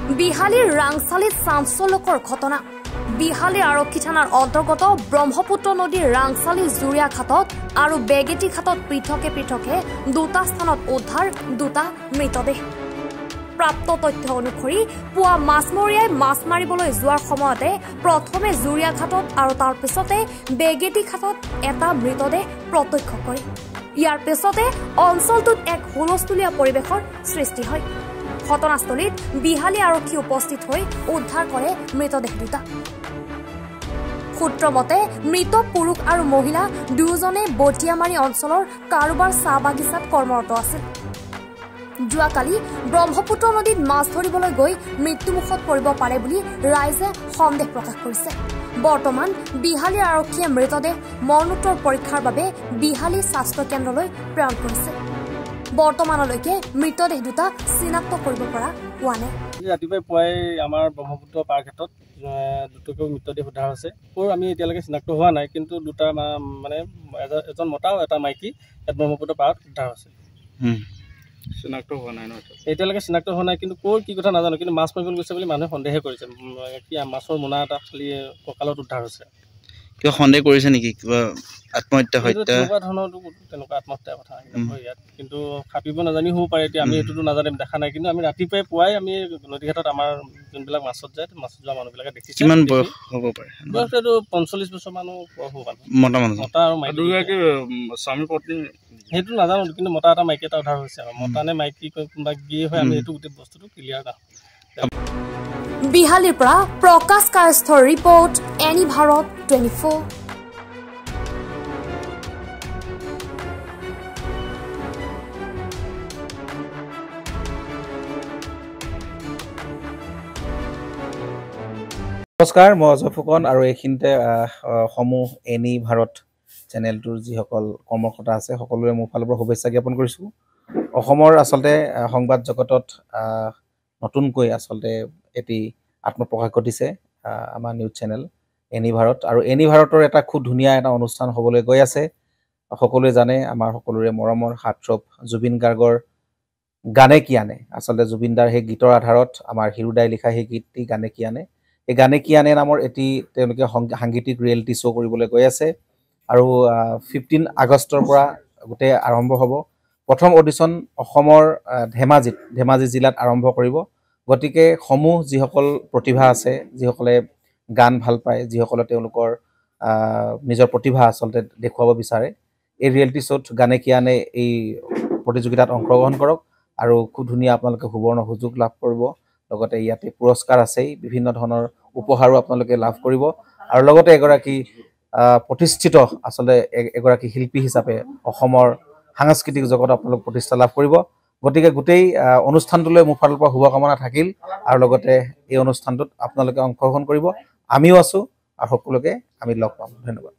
বিহালীৰ ৰাংচালীত চাঞ্চল্যকৰ ঘটনা। বিহালী আৰক্ষী থানাৰ অন্তৰ্গত ব্ৰহ্মপুত্ৰ নদীৰ ৰাংচালী জুৰিয়া ঘাটত আৰু বেগেটি ঘাটত পৃথকে পৃথকে দুটা স্থানত উদ্ধাৰ দুটা মৃতদেহ। প্ৰাপ্ত তথ্য অনুসৰি পুৱা মাছমৰীয়াই মাছ মাৰিবলৈ যোৱাৰ সময়তে প্ৰথমে জুৰিয়া ঘাটত আৰু তাৰ পিছতে বেগেটি ঘাটত এটা মৃতদেহ প্ৰত্যক্ষ কৰে। ইয়াৰ পিছতে অঞ্চলটোত এক হুলস্থুলীয়া পৰিৱেশৰ সৃষ্টি হয়। ঘটনাস্থলীত বিহালী আৰক্ষী উপস্থিত হৈ উদ্ধাৰ কৰে মৃতদেহ দুটা। সূত্ৰ মতে মৃত পুৰুষ আৰু মহিলা দুয়োজনে বটিয়ামাৰী অঞ্চলৰ কাৰোবাৰ চাহ বাগিচাত কৰ্মৰত আছিল। যোৱাকালি ব্ৰহ্মপুত্ৰ নদীত মাছ ধৰিবলৈ গৈ মৃত্যুমুখত পৰিব পাৰে বুলি ৰাইজে সন্দেহ প্ৰকাশ কৰিছে। বৰ্তমান বিহালী আৰক্ষীয়ে মৃতদেহ মৰণোত্তৰ পৰীক্ষাৰ বাবে বিহালী স্বাস্থ্য কেন্দ্ৰলৈ প্ৰেৰণ কৰিছে। বৰ্তমানলৈকে মৃতদেহ দুটা চিনাক্ত কৰিব পৰা হোৱা নাই। ৰাতিপুৱাই পুৱাই আমাৰ ব্ৰহ্মপুত্ৰ পাৰ ঘাটত দুটাকৈ মৃতদেহ উদ্ধাৰ হৈছে। আমি এতিয়ালৈকে চিনাক্ত হোৱা নাই, কিন্তু দুটা মানে এজন মতা আৰু এটা মাইকী ইয়াত ব্ৰহ্মপুত্ৰ পাৰত উদ্ধাৰ হৈছে। চিনাক্ত হোৱা নাই ন? এতিয়ালৈকে চিনাক্ত হোৱা নাই, কিন্তু ক'ৰ কি কথা নাজানো, কিন্তু মাছ মাৰিবলৈ গৈছে বুলি মানুহে সন্দেহে কৰিছে। কি মাছৰ মোনা এটা খালি কঁকালত উদ্ধাৰ হৈছে। কিবা সন্দেহ কৰিছে নেকি? কিবা আত্মহত্যা হত্যা তেনেকুৱা ধৰণৰ তেনেকুৱা আত্মহত্যাৰ কথা ইয়াত, কিন্তু খাপিব নাজানি হ'ব পাৰে। এতিয়া আমি সেইটোতো নাজানিম, দেখা নাই। কিন্তু আমি ৰাতিপুৱাই পুৱাই আমি নদীঘাটত আমাৰ যোনবিলাক মাছত যায়, মাছত যোৱা মানুহবিলাকে দেখিছে। কিমান বয়স হ'ব পাৰে? বয়সটো এইটো 45 বছৰ মানুহ হ'ব। মতা আৰু মাইকী স্বামী পত্নী সেইটো নাজানো, কিন্তু মতা এটা মাইকী এটা উদ্ধাৰ হৈছে। মতা নে মাইকী কোনোবা গিয়ে হয়, আমি সেইটো গোটেই বস্তুটো ক্লিয়াৰ নাহোঁ। বিহালীৰ পৰা প্ৰকাশ কায়স্থৰ ৰিপৰ্ট, এনি ভাৰত 24। নমস্কাৰ, মই অজয় ফুকন আৰু এইখিনিতে সমূহ এনি ভাৰত চেনেলটোৰ যিসকল কৰ্মকৰ্তা আছে সকলোৰে মোৰ ফালৰ পৰা শুভেচ্ছা জ্ঞাপন কৰিছোঁ। অসমৰ আচলতে সংবাদ জগতত নতুনকৈ আচলতে এটি আত্মপ্ৰকাশ ঘটিছে আমাৰ নিউজ চেনেল এনি ভাৰত। আৰু এনি ভাৰতৰ এটা খুব ধুনীয়া এটা অনুষ্ঠান হ'বলৈ গৈ আছে। সকলোৱে জানে, আমাৰ সকলোৰে মৰমৰ হাৰ্টথ্ৰব জুবিন গাৰ্গৰ গানে কি আনে। আচলতে জুবিনদাৰ সেই গীতৰ আধাৰত আমাৰ হিৰুদাই লিখা সেই গীতটি গানে কি আনে, এই গানে কি আনে নামৰ এটি তেওঁলোকে সাংগীতিক ৰিয়েলিটি শ্ব' কৰিবলৈ গৈ আছে। আৰু 15 আগষ্টৰ পৰা গোটেই আৰম্ভ হ'ব। প্ৰথম অডিশ্যন অসমৰ ধেমাজি জিলাত আৰম্ভ কৰিব। গতিকে সমূহ যিসকল প্ৰতিভা আছে, যিসকলে গান ভাল পায়, যিসকলে তেওঁলোকৰ নিজৰ প্ৰতিভা আচলতে দেখুৱাব বিচাৰে, এই ৰিয়েলিটি শ্ব'ত গানে কি আনে এই প্ৰতিযোগিতাত অংশগ্ৰহণ কৰক আৰু খুব ধুনীয়া আপোনালোকে সুবৰ্ণ সুযোগ লাভ কৰিব। লগতে ইয়াতে পুৰস্কাৰ আছেই, বিভিন্ন ধৰণৰ উপহাৰো আপোনালোকে লাভ কৰিব। আৰু লগতে এগৰাকী প্ৰতিষ্ঠিত আচলতে এগৰাকী শিল্পী হিচাপে অসমৰ সাংস্কৃতিক জগতত আপোনালোক প্ৰতিষ্ঠা লাভ কৰিব। গতিকে গোটেই অনুষ্ঠানটোলৈ মোৰ ফালৰ পৰা শুভকামনা থাকিল। আৰু লগতে এই অনুষ্ঠানটোত আপোনালোকে অংশগ্ৰহণ কৰিব, আমিও আছোঁ আৰু সকলোকে আমি লগ পাম। ধন্যবাদ।